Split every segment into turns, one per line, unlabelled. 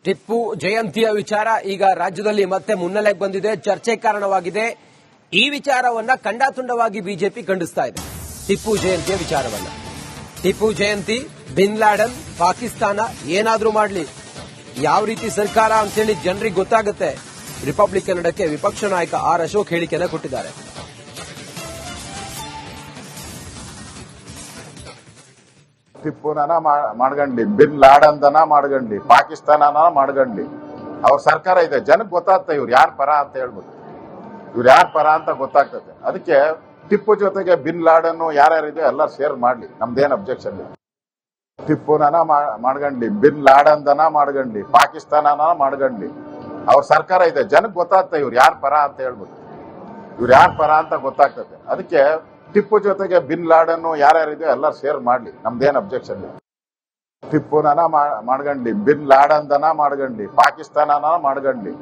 ಟಿಪ್ಪು ಜಯಂತಿಯ ವಿಚಾರ ಈಗ ರಾಜ್ಯದಲ್ಲಿ ಮತ್ತೆ ಮುನ್ನೆಲೆಗೆ ಬಂದಿದೆ, ಚರ್ಚೆ ಕಾರಣವಾಗಿದೆ. ಈ ವಿಚಾರವನ್ನ ಖಂಡಾತುಂಡವಾಗಿ ಬಿಜೆಪಿ ಖಂಡಿಸ್ತಾ ಇದೆ. ಟಿಪ್ಪು ಜಯಂತಿಯ ವಿಚಾರವನ್ನ, ಟಿಪ್ಪು ಜಯಂತಿ, ಬಿನ್ ಲಾಡನ್, ಪಾಕಿಸ್ತಾನ ಏನಾದ್ರೂ ಮಾಡಲಿ, ಯಾವ ರೀತಿ ಸರ್ಕಾರ ಅಂತೇಳಿ ಜನರಿಗೆ ಗೊತ್ತಾಗುತ್ತೆ. ರಿಪಬ್ಲಿಕ್ ಕನ್ನಡಕ್ಕೆ ವಿಪಕ್ಷ ನಾಯಕ ಆರ್ ಅಶೋಕ್ ಹೇಳಿಕೆಯನ್ನು ಕೊಟ್ಟಿದ್ದಾರೆ.
ಟಿಪ್ಪುನ ಮಾಡ್ಗಂಡ್ಲಿ, ಬಿನ್ ಲಾಡನ್ದನ ಮಾಡ್ಗಂಡ್ಲಿ, ಪಾಕಿಸ್ತಾನನ ಮಾಡ್ಗಂಡ್ಲಿ, ಅವ್ರ ಸರ್ಕಾರ ಇದೆ. ಜನಕ್ಕೆ ಗೊತ್ತಾಗ್ತದೆ ಇವ್ರು ಯಾರ ಪರ ಅಂತ ಹೇಳ್ಬಿಟ್ಟು, ಇವ್ರು ಯಾರ ಪರ ಅಂತ ಗೊತ್ತಾಗ್ತದೆ. ಅದಕ್ಕೆ ಟಿಪ್ಪು ಜೊತೆಗೆ ಬಿನ್ ಲಾಡನ್ ಯಾರ್ಯಾರಿದೆ ಎಲ್ಲ ಶೇರ್ ಮಾಡ್ಲಿ, ನಮ್ದೇನ್ ಅಬ್ಜೆಕ್ಷನ್ ಇಲ್ಲ. ಟಿಪ್ಪುನ ಮಾಡ್ಗಂಡ್ಲಿ, ಬಿನ್ ಲಾಡನ್ದನ ಮಾಡ್ಗಂಡ್ಲಿ, ಪಾಕಿಸ್ತಾನನ ಮಾಡ್ಗಂಡ್ಲಿ, ಅವ್ರ ಸರ್ಕಾರ ಇದೆ. ಜನಕ್ಕೆ ಗೊತ್ತಾಗ್ತದೆ ಇವ್ರು ಯಾರ ಪರ ಅಂತ ಹೇಳ್ಬಿಟ್ಟು, ಇವ್ರು ಯಾರ ಪರ ಅಂತ ಗೊತ್ತಾಗ್ತದೆ. ಅದಕ್ಕೆ ಟಿಪ್ಪು ಜೊತೆಗೆ ಬಿನ್ ಲಾಡನ್ ಯಾರ್ಯಾರಿದೆ ಎಲ್ಲ ಶೇರ್ ಮಾಡ್ಲಿ, ನಮ್ದೇನ್ ಅಬ್ಜೆಕ್ಷನ್ ಇಲ್ಲ. ಟಿಪ್ಪುನ ಮಾಡ್ಗಂಡ್ಲಿ, ಬಿನ್ ಲಾಡನ್ದನ ಮಾಡ್ಗಂಡ್ಲಿ, ಪಾಕಿಸ್ತಾನನ ಮಾಡ್ಗಂಡ್ಲಿ,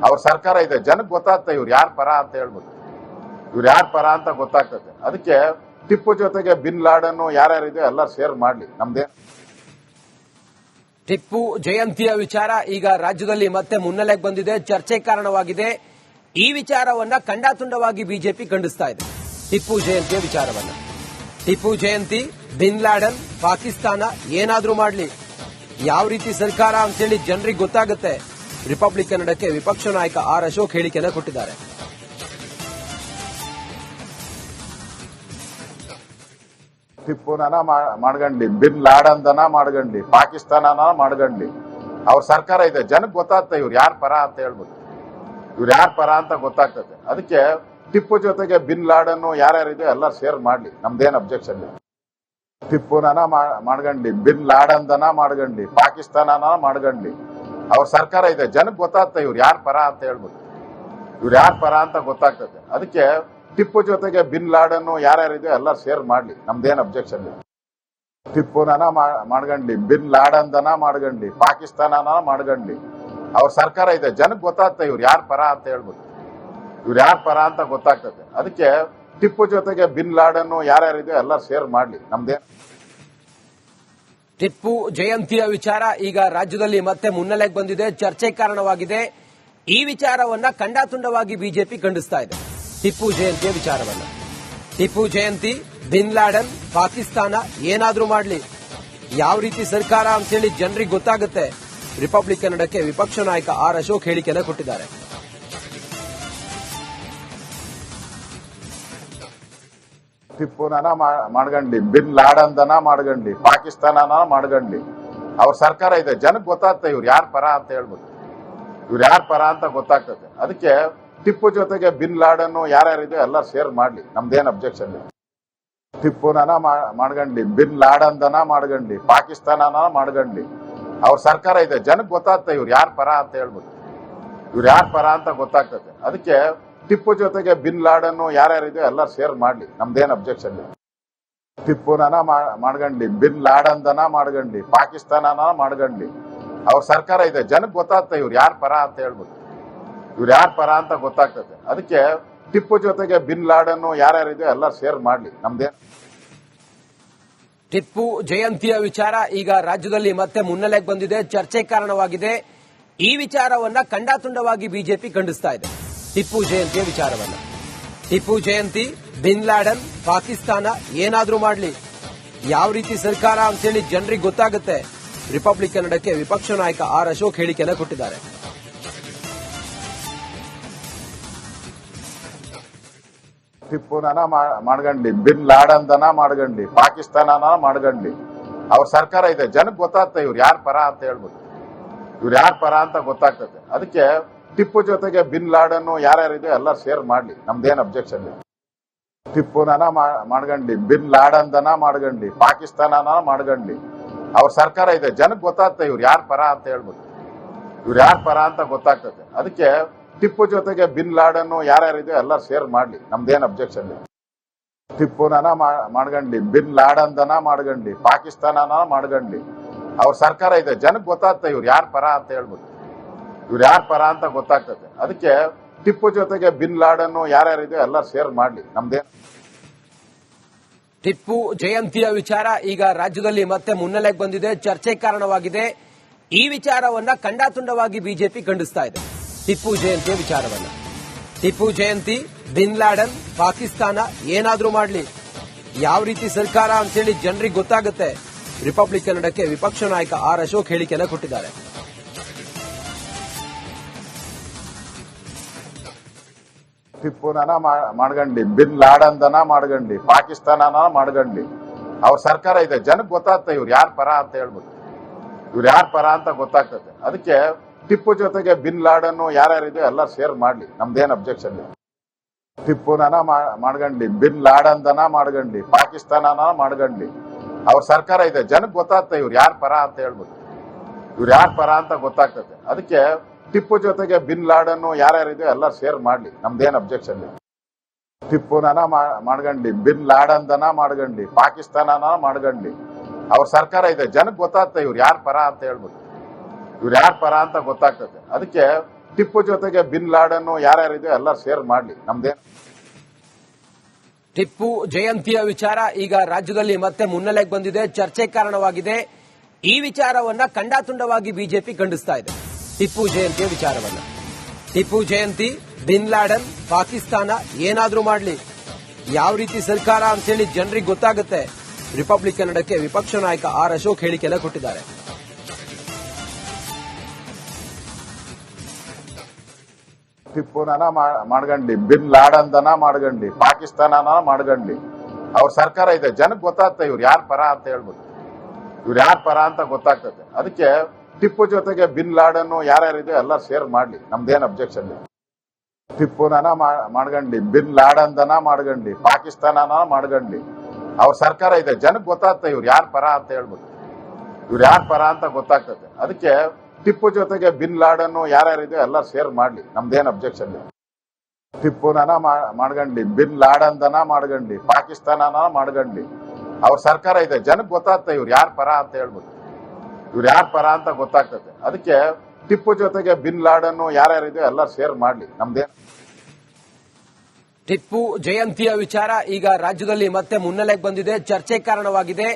ಅವ್ರ ಸರ್ಕಾರ ಇದೆ. ಜನಕ್ಕೆ ಗೊತ್ತಾಗ್ತದೆ ಇವ್ರು ಯಾರ ಪರ ಅಂತ ಹೇಳ್ಬಿಟ್ಟು, ಇವ್ರು ಯಾರ ಪರ ಅಂತ ಗೊತ್ತಾಗ್ತದೆ. ಅದಕ್ಕೆ ಟಿಪ್ಪು ಜೊತೆಗೆ ಬಿನ್ ಲಾಡನ್ ಯಾರ್ಯಾರಿದೆ ಎಲ್ಲ ಶೇರ್ ಮಾಡ್ಲಿ, ನಮ್ದೇನ್.
ಟಿಪ್ಪು ಜಯಂತಿಯ ವಿಚಾರ ಈಗ ರಾಜ್ಯದಲ್ಲಿ ಮತ್ತೆ ಮುನ್ನೆಲೆಗೆ ಬಂದಿದೆ, ಚರ್ಚೆ ಕಾರಣವಾಗಿದೆ. ಈ ವಿಚಾರವನ್ನ ಖಂಡಾತುಂಡವಾಗಿ ಬಿಜೆಪಿ ಖಂಡಿಸ್ತಾ ಇದೆ. ಟಿಪ್ಪು ಜಯಂತಿಯ ವಿಚಾರವನ್ನ, ಟಿಪ್ಪು ಜಯಂತಿ, ಬಿನ್ ಲಾಡನ್, ಪಾಕಿಸ್ತಾನ ಏನಾದ್ರೂ ಮಾಡಲಿ, ಯಾವ ರೀತಿ ಸರ್ಕಾರ ಅಂತೇಳಿ ಜನರಿಗೆ ಗೊತ್ತಾಗುತ್ತೆ. ರಿಪಬ್ಲಿಕ್ ಕನ್ನಡಕ್ಕೆ ವಿಪಕ್ಷ ನಾಯಕ ಆರ್ ಅಶೋಕ್ ಹೇಳಿಕೆಯನ್ನು ಕೊಟ್ಟಿದ್ದಾರೆ.
ಟಿಪ್ಪುನ ಮಾಡ್ಗಂಡ್ಲಿ, ಬಿನ್ ಲಾಡನ್ದನ ಮಾಡ್ಗಂಡ್ಲಿ, ಪಾಕಿಸ್ತಾನನ ಮಾಡ್ಗಂಡ್ಲಿ, ಅವ್ರ ಸರ್ಕಾರ ಇದೆ. ಜನಕ್ಕೆ ಗೊತ್ತಾಗ್ತದೆ ಇವ್ರು ಯಾರ ಪರ ಅಂತ ಹೇಳ್ಬಿಟ್ಟು, ಇವ್ರು ಯಾರ ಪರ ಅಂತ ಗೊತ್ತಾಗ್ತದೆ. ಅದಕ್ಕೆ ಟಿಪ್ಪು ಜೊತೆಗೆ ಬಿನ್ ಲಾಡನ್ ಯಾರ್ಯಾರಿದೆ ಎಲ್ಲ ಶೇರ್ ಮಾಡ್ಲಿ, ನಮ್ದೇನ್ ಅಬ್ಜೆಕ್ಷನ್ ಇಲ್ಲ. ಟಿಪ್ಪುನ ಮಾಡ್ಗಂಡ್ಲಿ, ಬಿನ್ ಲಾಡನ್ದನ ಮಾಡ್ಗಂಡ್ಲಿ, ಪಾಕಿಸ್ತಾನನ ಮಾಡ್ಗಂಡ್ಲಿ, ಅವ್ರ ಸರ್ಕಾರ ಇದೆ. ಜನಕ್ಕೆ ಗೊತ್ತಾಗ್ತದೆ ಇವ್ರು ಯಾರ ಪರ ಅಂತ ಹೇಳ್ಬಿಟ್ಟು, ಇವ್ರು ಯಾರ ಪರ ಅಂತ ಗೊತ್ತಾಗ್ತದೆ. ಅದಕ್ಕೆ ಟಿಪ್ಪು ಜೊತೆಗೆ ಬಿನ್ ಲಾಡನ್ ಯಾರ್ಯಾರಿದೆ ಎಲ್ಲ ಶೇರ್ ಮಾಡ್ಲಿ, ನಮ್ದೇನ್ ಅಬ್ಜೆಕ್ಷನ್ ಇಲ್ಲ. ಟಿಪ್ಪುನ ಮಾಡ್ಗಂಡ್ಲಿ, ಬಿನ್ ಲಾಡನ್ದನ ಮಾಡ್ಗಂಡ್ಲಿ, ಪಾಕಿಸ್ತಾನನ ಮಾಡ್ಗಂಡ್ಲಿ, ಅವ್ರ ಸರ್ಕಾರ ಇದೆ. ಜನಕ್ಕೆ ಗೊತ್ತಾಗ್ತದೆ ಇವ್ರು ಯಾರ ಪರ ಅಂತ ಹೇಳ್ಬಿಟ್ಟು, ಇವ್ರು ಯಾರ ಪರ ಅಂತ ಗೊತ್ತಾಗ್ತದೆ. ಅದಕ್ಕೆ ಟಿಪ್ಪು ಜೊತೆಗೆ ಬಿನ್ ಲಾಡನ್ ಯಾರ್ಯಾರಿದೆ ಎಲ್ಲ ಶೇರ್ ಮಾಡ್ಲಿ, ನಮ್ದೇನ್.
ಟಿಪ್ಪು ಜಯಂತಿಯ ವಿಚಾರ ಈಗ ರಾಜ್ಯದಲ್ಲಿ ಮತ್ತೆ ಮುನ್ನೆಲೆಗೆ ಬಂದಿದೆ, ಚರ್ಚೆ ಕಾರಣವಾಗಿದೆ. ಈ ವಿಚಾರವನ್ನ ಖಂಡಾತುಂಡವಾಗಿ ಬಿಜೆಪಿ ಖಂಡಿಸ್ತಾ ಇದೆ. ಟಿಪ್ಪು ಜಯಂತಿಯ ವಿಚಾರವನ್ನ, ಟಿಪ್ಪು ಜಯಂತಿ, ಬಿನ್ ಲಾಡನ್, ಪಾಕಿಸ್ತಾನ ಏನಾದ್ರೂ ಮಾಡಲಿ, ಯಾವ ರೀತಿ ಸರ್ಕಾರ ಅಂತೇಳಿ ಜನರಿಗೆ ಗೊತ್ತಾಗುತ್ತೆ. ರಿಪಬ್ಲಿಕ್ ಕನ್ನಡಕ್ಕೆ ವಿಪಕ್ಷ ನಾಯಕ ಆರ್ ಅಶೋಕ್ ಹೇಳಿಕೆಯನ್ನು ಕೊಟ್ಟಿದ್ದಾರೆ.
ಟಿಪ್ಪುನ ಮಾಡ್ಗಂಡ್ಲಿ, ಬಿನ್ ಲಾಡನ್ದನ ಮಾಡ್ಗಂಡ್ಲಿ, ಪಾಕಿಸ್ತಾನನ ಮಾಡ್ಗಂಡ್ಲಿ, ಅವ್ರ ಸರ್ಕಾರ ಇದೆ. ಜನಕ್ಕೆ ಗೊತ್ತಾಗ್ತದೆ ಇವ್ರು ಯಾರ ಪರ ಅಂತ ಹೇಳ್ಬಿಟ್ಟು, ಇವ್ರು ಯಾರ ಪರ ಅಂತ ಗೊತ್ತಾಗ್ತದೆ. ಅದಕ್ಕೆ ಟಿಪ್ಪು ಜೊತೆಗೆ ಬಿನ್ ಲಾಡನ್ ಯಾರ್ಯಾರಿದೆ ಎಲ್ಲ ಶೇರ್ ಮಾಡ್ಲಿ, ನಮ್ದೇನ್ ಅಬ್ಜೆಕ್ಷನ್ ಇಲ್ಲ. ಟಿಪ್ಪುನ ಮಾಡ್ಗಂಡ್ಲಿ, ಬಿನ್ ಲಾಡನ್ದನ ಮಾಡ್ಗಂಡ್ಲಿ, ಪಾಕಿಸ್ತಾನನ ಮಾಡ್ಗಂಡ್ಲಿ, ಅವ್ರ ಸರ್ಕಾರ ಇದೆ. ಜನಕ್ಕೆ ಗೊತ್ತಾಗ್ತದೆ ಇವ್ರು ಯಾರ ಪರ ಅಂತ ಹೇಳ್ಬಿಟ್ಟು, ಇವ್ರು ಯಾರ ಪರ ಅಂತ ಗೊತ್ತಾಗ್ತದೆ. ಅದಕ್ಕೆ ಟಿಪ್ಪು ಜೊತೆಗೆ ಬಿನ್ ಲಾಡನ್ ಯಾರ್ಯಾರಿದೆ ಎಲ್ಲ ಶೇರ್ ಮಾಡ್ಲಿ, ನಮ್ದೇನ್ ಅಬ್ಜೆಕ್ಷನ್ ಇಲ್ಲ. ಟಿಪ್ಪುನ ಮಾಡ್ಗಂಡ್ಲಿ, ಬಿನ್ ಲಾಡನ್ದನ ಮಾಡ್ಗಂಡ್ಲಿ, ಪಾಕಿಸ್ತಾನನ ಮಾಡ್ಗಂಡ್ಲಿ, ಅವ್ರ ಸರ್ಕಾರ ಇದೆ. ಜನಕ್ಕೆ ಗೊತ್ತಾಗ್ತದೆ ಇವ್ರು ಯಾರ ಪರ ಅಂತ ಹೇಳ್ಬಿಟ್ಟು, ಇವ್ರು ಯಾರ ಪರ ಅಂತ ಗೊತ್ತಾಗ್ತದೆ. ಅದಕ್ಕೆ ಟಿಪ್ಪು ಜೊತೆಗೆ ಬಿನ್ ಲಾಡನ್ ಯಾರ್ಯಾರಿದೆ ಎಲ್ಲ ಶೇರ್ ಮಾಡ್ಲಿ, ನಮ್ದೇನ್.
ಟಿಪ್ಪು ಜಯಂತಿಯ ವಿಚಾರ ಈಗ ರಾಜ್ಯದಲ್ಲಿ ಮತ್ತೆ ಮುನ್ನೆಲೆಗೆ ಬಂದಿದೆ, ಚರ್ಚೆ ಕಾರಣವಾಗಿದೆ. ಈ ವಿಚಾರವನ್ನ ಖಂಡಾತುಂಡವಾಗಿ ಬಿಜೆಪಿ ಖಂಡಿಸ್ತಾ ಇದೆ. ಟಿಪ್ಪು ಜಯಂತಿಯ ವಿಚಾರವನ್ನ, ಟಿಪ್ಪು ಜಯಂತಿ, ಬಿನ್ ಲಾಡನ್, ಪಾಕಿಸ್ತಾನ ಏನಾದ್ರೂ ಮಾಡಲಿ, ಯಾವ ರೀತಿ ಸರ್ಕಾರ ಅಂತೇಳಿ ಜನರಿಗೆ ಗೊತ್ತಾಗುತ್ತೆ. ರಿಪಬ್ಲಿಕ್ ಕನ್ನಡಕ್ಕೆ ವಿಪಕ್ಷ ನಾಯಕ ಆರ್ ಅಶೋಕ್ ಹೇಳಿಕೆಯನ್ನು ಕೊಟ್ಟಿದ್ದಾರೆ.
ಟಿಪ್ಪುನ ಮಾಡ್ಗಂಡ್ಲಿ, ಬಿನ್ ಲಾಡನ್ದನ ಮಾಡ್ಗಂಡ್ಲಿ, ಪಾಕಿಸ್ತಾನನ ಮಾಡ್ಗಂಡ್ಲಿ, ಅವ್ರ ಸರ್ಕಾರ ಇದೆ. ಜನಕ್ಕೆ ಗೊತ್ತಾಗ್ತದೆ ಇವ್ರು ಯಾರ ಪರ ಅಂತ ಹೇಳ್ಬಿಟ್ಟು, ಇವ್ರು ಯಾರ ಪರ ಅಂತ ಗೊತ್ತಾಗ್ತದೆ. ಅದಕ್ಕೆ ಟಿಪ್ಪು ಜೊತೆಗೆ ಬಿನ್ ಲಾಡನ್ ಯಾರ್ಯಾರಿದೆ ಎಲ್ಲ ಶೇರ್ ಮಾಡ್ಲಿ, ನಮ್ದೇನ್ ಅಬ್ಜೆಕ್ಷನ್ ಇಲ್ಲ. ಟಿಪ್ಪುನ ಮಾಡ್ಗಂಡ್ಲಿ, ಬಿನ್ ಲಾಡನ್ದನ ಮಾಡ್ಗಂಡ್ಲಿ, ಪಾಕಿಸ್ತಾನನ ಮಾಡ್ಗಂಡ್ಲಿ, ಅವ್ರ ಸರ್ಕಾರ ಇದೆ. ಜನಕ್ಕೆ ಗೊತ್ತಾಗ್ತದೆ ಇವ್ರು ಯಾರ ಪರ ಅಂತ ಹೇಳ್ಬಿಟ್ಟು, ಇವ್ರು ಯಾರ ಪರ ಅಂತ ಗೊತ್ತಾಗ್ತದೆ. ಅದಕ್ಕೆ ಟಿಪ್ಪು ಜೊತೆಗೆ ಬಿನ್ ಲಾಡನ್ ಯಾರ್ಯಾರಿದೆ ಎಲ್ಲ ಶೇರ್ ಮಾಡ್ಲಿ, ನಮ್ದೇನ್ ಅಬ್ಜೆಕ್ಷನ್ ಇಲ್ಲ. ಟಿಪ್ಪುನ ಮಾಡ್ಗಂಡ್ಲಿ, ಬಿನ್ ಲಾಡನ್ದನ ಮಾಡ್ಗಂಡ್ಲಿ, ಪಾಕಿಸ್ತಾನನ ಮಾಡ್ಗಂಡ್ಲಿ, ಅವ್ರ ಸರ್ಕಾರ ಇದೆ. ಜನಕ್ಕೆ ಗೊತ್ತಾಗ್ತದೆ ಇವ್ರು ಯಾರ ಪರ ಅಂತ ಹೇಳ್ಬಿಟ್ಟು, ಇವ್ರು ಯಾರ ಪರ ಅಂತ ಗೊತ್ತಾಗ್ತದೆ. ಅದಕ್ಕೆ ಟಿಪ್ಪು ಜೊತೆಗೆ ಬಿನ್ ಲಾಡನ್ ಯಾರ್ಯಾರಿದೆ ಎಲ್ಲ ಶೇರ್ ಮಾಡ್ಲಿ, ನಮ್ದೇನ್.
ಟಿಪ್ಪು ಜಯಂತಿಯ ವಿಚಾರ ಈಗ ರಾಜ್ಯದಲ್ಲಿ ಮತ್ತೆ ಮುನ್ನೆಲೆಗೆ ಬಂದಿದೆ, ಚರ್ಚೆ ಕಾರಣವಾಗಿದೆ. ಈ ವಿಚಾರವನ್ನ ಖಂಡಾತುಂಡವಾಗಿ ಬಿಜೆಪಿ ಖಂಡಿಸ್ತಾ ಇದೆ. ಟಿಪ್ಪು ಜಯಂತಿಯ ವಿಚಾರವನ್ನ. ಟಿಪ್ಪು ಜಯಂತಿ, ಬಿನ್ ಲಾಡನ್, ಪಾಕಿಸ್ತಾನ ಏನಾದ್ರೂ ಮಾಡಲಿ, ಯಾವ ರೀತಿ ಸರ್ಕಾರ ಅಂತೇಳಿ ಜನರಿಗೆ ಗೊತ್ತಾಗುತ್ತೆ. ರಿಪಬ್ಲಿಕ್ ಕನ್ನಡಕ್ಕೆ ವಿಪಕ್ಷ ನಾಯಕ ಆರ್ ಅಶೋಕ್ ಹೇಳಿಕೆಯನ್ನು ಕೊಟ್ಟಿದ್ದಾರೆ.
ಟಿಪ್ಪುನ ಮಾಡ್ಕೊಂಡ್ಲಿ, ಬಿನ್ ಲಾಡನ್ದನ ಮಾಡ್ಕೊಂಡ್ಲಿ, ಪಾಕಿಸ್ತಾನನ ಮಾಡ್ಕೊಂಡ್ಲಿ, ಅವ್ರ ಸರ್ಕಾರ ಇದೆ. ಜನಕ್ಕೆ ಗೊತ್ತಾಗ್ತದೆ ಇವ್ರು ಯಾರ ಪರ ಅಂತ ಹೇಳ್ಬಿಟ್ಟು. ಇವ್ರು ಯಾರ ಪರ ಅಂತ ಗೊತ್ತಾಗ್ತದೆ. ಅದಕ್ಕೆ ಟಿಪ್ಪು ಜೊತೆಗೆ ಬಿನ್ ಲಾಡನ್ ಯಾರ್ಯಾರಿದೆ ಎಲ್ಲ ಶೇರ್ ಮಾಡ್ಲಿ, ನಮ್ದೇನ್ ಅಬ್ಜೆಕ್ಷನ್ ಇಲ್ಲ. ಟಿಪ್ಪುನ ಮಾಡ್ಕೊಂಡ್ಲಿ, ಬಿನ್ ಲಾಡನ್ದನ ಮಾಡ್ಕೊಂಡ್ಲಿ, ಪಾಕಿಸ್ತಾನನ ಮಾಡ್ಕೊಂಡ್ಲಿ, ಅವ್ರ ಸರ್ಕಾರ ಇದೆ. ಜನಕ್ಕೆ ಗೊತ್ತಾಗ್ತದೆ ಇವ್ರು ಯಾರ ಪರ ಅಂತ ಹೇಳ್ಬಿಟ್ಟು. ಇವ್ರು ಯಾರ ಪರ ಅಂತ ಗೊತ್ತಾಗ್ತದೆ. ಅದಕ್ಕೆ ಟಿಪ್ಪು ಜೊತೆಗೆ ಬಿನ್ ಲಾಡನ್ ಯಾರ್ಯಾರಿದೆ ಎಲ್ಲ ಶೇರ್ ಮಾಡ್ಲಿ, ನಮ್ದೇನ್ ಅಬ್ಜೆಕ್ಷನ್ ಇಲ್ಲ. ಟಿಪ್ಪುನ ಮಾಡ್ಕೊಂಡ್ಲಿ, ಬಿನ್ ಲಾಡನ್ದನ ಮಾಡ್ಕೊಂಡ್ಲಿ, ಪಾಕಿಸ್ತಾನನ ಮಾಡ್ಕೊಂಡ್ಲಿ, ಅವ್ರ ಸರ್ಕಾರ ಇದೆ. ಜನಕ್ಕೆ ಗೊತ್ತಾಗ್ತದೆ ಇವ್ರು ಯಾರ ಪರ ಅಂತ ಹೇಳ್ಬಿಟ್ಟು. ಇವ್ರು ಯಾರ ಪರ ಅಂತ ಗೊತ್ತಾಗ್ತದೆ. ಅದಕ್ಕೆ ಟಿಪ್ಪು ಜೊತೆಗೆ ಬಿನ್ ಲಾಡನ್ ಯಾರ್ಯಾರಿದೆ ಎಲ್ಲ ಶೇರ್ ಮಾಡ್ಲಿ, ನಮ್ದೇನ್.
ಟಿಪ್ಪು ಜಯಂತಿಯ ವಿಚಾರ ಈಗ ರಾಜ್ಯದಲ್ಲಿ ಮತ್ತೆ ಮುನ್ನೆಲೆಗೆ ಬಂದಿದೆ, ಚರ್ಚೆ ಕಾರಣವಾಗಿದೆ. ಈ ವಿಚಾರವನ್ನ ಖಂಡಾತುಂಡವಾಗಿ ಬಿಜೆಪಿ ಖಂಡಿಸ್ತಾ ಇದೆ. ಟಿಪ್ಪು ಜಯಂತಿಯ ವಿಚಾರವನ್ನ. ಟಿಪ್ಪು ಜಯಂತಿ, ಬಿನ್ ಲಾಡನ್, ಪಾಕಿಸ್ತಾನ ಏನಾದ್ರೂ ಮಾಡಲಿ, ಯಾವ ರೀತಿ ಸರ್ಕಾರ ಅಂತೇಳಿ ಜನರಿಗೆ ಗೊತ್ತಾಗುತ್ತೆ. ರಿಪಬ್ಲಿಕ್ ಕನ್ನಡಕ್ಕೆ ವಿಪಕ್ಷ ನಾಯಕ ಆರ್ ಅಶೋಕ್ ಹೇಳಿಕೆಯನ್ನು ಕೊಟ್ಟಿದ್ದಾರೆ.
ಟಿಪ್ಪುನ ಮಾಡ್ಕೊಂಡ್ಲಿ, ಬಿನ್ ಲಾಡನ್ದನ ಮಾಡ್ಕೊಂಡ್ಲಿ, ಪಾಕಿಸ್ತಾನನ ಮಾಡ್ಕೊಂಡ್ಲಿ, ಅವ್ರ ಸರ್ಕಾರ ಇದೆ. ಜನಕ್ಕೆ ಗೊತ್ತಾಗ್ತದೆ ಇವ್ರು ಯಾರ ಪರ ಅಂತ ಹೇಳ್ಬಿಟ್ಟು. ಇವ್ರು ಯಾರ ಪರ ಅಂತ ಗೊತ್ತಾಗ್ತದೆ. ಅದಕ್ಕೆ ಟಿಪ್ಪು ಜೊತೆಗೆ ಬಿನ್ ಲಾಡನ್ ಯಾರ್ಯಾರಿದೆ ಎಲ್ಲ ಶೇರ್ ಮಾಡ್ಲಿ, ನಮ್ದೇನ್ ಅಬ್ಜೆಕ್ಷನ್ ಇಲ್ಲ. ಟಿಪ್ಪುನ ಮಾಡ್ಕೊಂಡ್ಲಿ, ಬಿನ್ ಲಾಡನ್ದನ ಮಾಡ್ಕೊಂಡ್ಲಿ, ಪಾಕಿಸ್ತಾನನ ಮಾಡ್ಕೊಂಡ್ಲಿ, ಅವ್ರ ಸರ್ಕಾರ ಇದೆ. ಜನಕ್ಕೆ ಗೊತ್ತಾಗ್ತದೆ ಇವ್ರು ಯಾರ ಪರ ಅಂತ ಹೇಳ್ಬಿಟ್ಟು. ಇವ್ರು ಯಾರ ಪರ ಅಂತ ಗೊತ್ತಾಗ್ತದೆ. ಅದಕ್ಕೆ ಟಿಪ್ಪು ಜೊತೆಗೆ ಬಿನ್ ಲಾಡನ್ ಯಾರ್ಯಾರಿದೆ ಎಲ್ಲ ಶೇರ್ ಮಾಡ್ಲಿ, ನಮ್ದೇನ್ ಅಬ್ಜೆಕ್ಷನ್ ಇಲ್ಲ. ಟಿಪ್ಪುನ ಮಾಡ್ಕೊಂಡ್ಲಿ, ಬಿನ್ ಲಾಡನ್ದನ ಮಾಡ್ಕೊಂಡ್ಲಿ, ಪಾಕಿಸ್ತಾನನ ಮಾಡ್ಕೊಂಡ್ಲಿ, ಅವ್ರ ಸರ್ಕಾರ ಇದೆ. ಜನಕ್ಕೆ ಗೊತ್ತಾಗ್ತದೆ ಇವ್ರು ಯಾರ ಪರ ಅಂತ ಹೇಳ್ಬಿಟ್ಟು. ಇವ್ರು ಯಾರ ಪರ ಅಂತ ಗೊತ್ತಾಗ್ತದೆ. ಅದಕ್ಕೆ ಟಿಪ್ಪು ಜೊತೆಗೆ ಬಿನ್ ಲಾಡನ್ ಯಾರ್ಯಾರಿದೆ ಎಲ್ಲ ಶೇರ್ ಮಾಡ್ಲಿ, ನಮ್ದೇನ್.
ಟಿಪ್ಪು ಜಯಂತಿಯ ವಿಚಾರ ಈಗ ರಾಜ್ಯದಲ್ಲಿ ಮತ್ತೆ ಮುನ್ನೆಲೆಗೆ ಬಂದಿದೆ, ಚರ್ಚೆ ಕಾರಣವಾಗಿದೆ.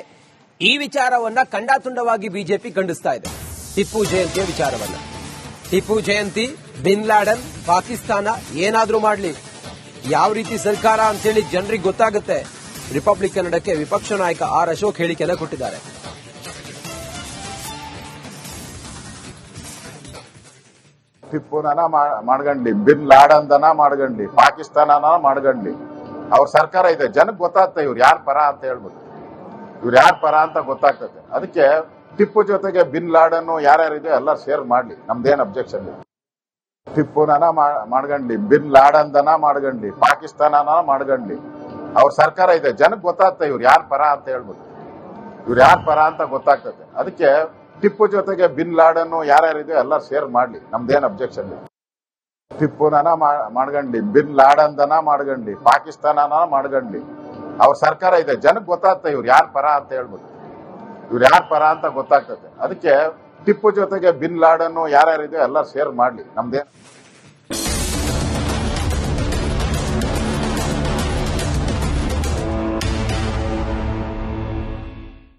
ಈ ವಿಚಾರವನ್ನ ಖಂಡಾತುಂಡವಾಗಿ ಬಿಜೆಪಿ ಖಂಡಿಸ್ತಾ ಇದೆ. ಟಿಪ್ಪು ಜಯಂತಿಯ ವಿಚಾರವನ್ನ. ಟಿಪ್ಪು ಜಯಂತಿ, ಬಿನ್ ಲಾಡನ್, ಪಾಕಿಸ್ತಾನ ಏನಾದ್ರೂ ಮಾಡಲಿ, ಯಾವ ರೀತಿ ಸರ್ಕಾರ ಅಂತೇಳಿ ಜನರಿಗೆ ಗೊತ್ತಾಗುತ್ತೆ. ರಿಪಬ್ಲಿಕ್ ಕನ್ನಡಕ್ಕೆ ವಿಪಕ್ಷ ನಾಯಕ ಆರ್ ಅಶೋಕ್ ಹೇಳಿಕೆಯನ್ನು ಕೊಟ್ಟಿದ್ದಾರೆ.
ಟಿಪ್ಪುನ ಮಾಡ್ಕೊಂಡ್ಲಿ, ಬಿನ್ ಲಾಡನ್ದನ ಮಾಡ್ಕೊಂಡ್ಲಿ, ಪಾಕಿಸ್ತಾನನ ಮಾಡ್ಕೊಂಡ್ಲಿ, ಅವ್ರ ಸರ್ಕಾರ ಇದೆ. ಜನಕ್ಕೆ ಗೊತ್ತಾಗ್ತದೆ ಇವ್ರು ಯಾರ ಪರ ಅಂತ ಹೇಳ್ಬಿಟ್ಟು. ಇವ್ರು ಯಾರ ಪರ ಅಂತ ಗೊತ್ತಾಗ್ತದೆ. ಅದಕ್ಕೆ ಟಿಪ್ಪು ಜೊತೆಗೆ ಬಿನ್ ಲಾಡನ್ ಯಾರ್ಯಾರಿದೆ ಎಲ್ಲ ಶೇರ್ ಮಾಡ್ಲಿ, ನಮ್ದೇನ್ ಅಬ್ಜೆಕ್ಷನ್ ಇಲ್ಲ. ಟಿಪ್ಪುನ ಮಾಡ್ಕೊಂಡ್ಲಿ, ಬಿನ್ ಲಾಡನ್ದನ ಮಾಡ್ಕೊಂಡ್ಲಿ, ಪಾಕಿಸ್ತಾನನ ಮಾಡ್ಕೊಂಡ್ಲಿ, ಅವ್ರ ಸರ್ಕಾರ ಇದೆ. ಜನಕ್ಕೆ ಗೊತ್ತಾಗ್ತದೆ ಇವ್ರು ಯಾರ ಪರ ಅಂತ ಹೇಳ್ಬಿಟ್ಟು. ಇವ್ರು ಯಾರ ಪರ ಅಂತ ಗೊತ್ತಾಗ್ತದೆ. ಅದಕ್ಕೆ ಟಿಪ್ಪು ಜೊತೆಗೆ ಬಿನ್ ಲಾಡನ್ ಯಾರ್ಯಾರಿದೆ ಎಲ್ಲ ಶೇರ್ ಮಾಡ್ಲಿ, ನಮ್ದೇನ್ ಅಬ್ಜೆಕ್ಷನ್ ಇಲ್ಲ. ಟಿಪ್ಪುನ ಮಾಡ್ಕೊಂಡ್ಲಿ, ಬಿನ್ ಲಾಡನ್ದನ ಮಾಡ್ಕೊಂಡ್ಲಿ, ಪಾಕಿಸ್ತಾನನ ಮಾಡ್ಕೊಂಡ್ಲಿ, ಅವ್ರ ಸರ್ಕಾರ ಇದೆ. ಜನಕ್ಕೆ ಗೊತ್ತಾಗ್ತದೆ ಇವ್ರು ಯಾರ ಪರ ಅಂತ ಹೇಳ್ಬಿಟ್ಟು. ಇವ್ರು ಯಾರ ಪರ ಅಂತ ಗೊತ್ತಾಗ್ತದೆ. ಅದಕ್ಕೆ ಟಿಪ್ಪು ಜೊತೆಗೆ ಬಿನ್ ಲಾಡನ್ ಯಾರ್ಯಾರಿದೆ ಎಲ್ಲ ಶೇರ್ ಮಾಡ್ಲಿ, ನಮ್ದೇನ್.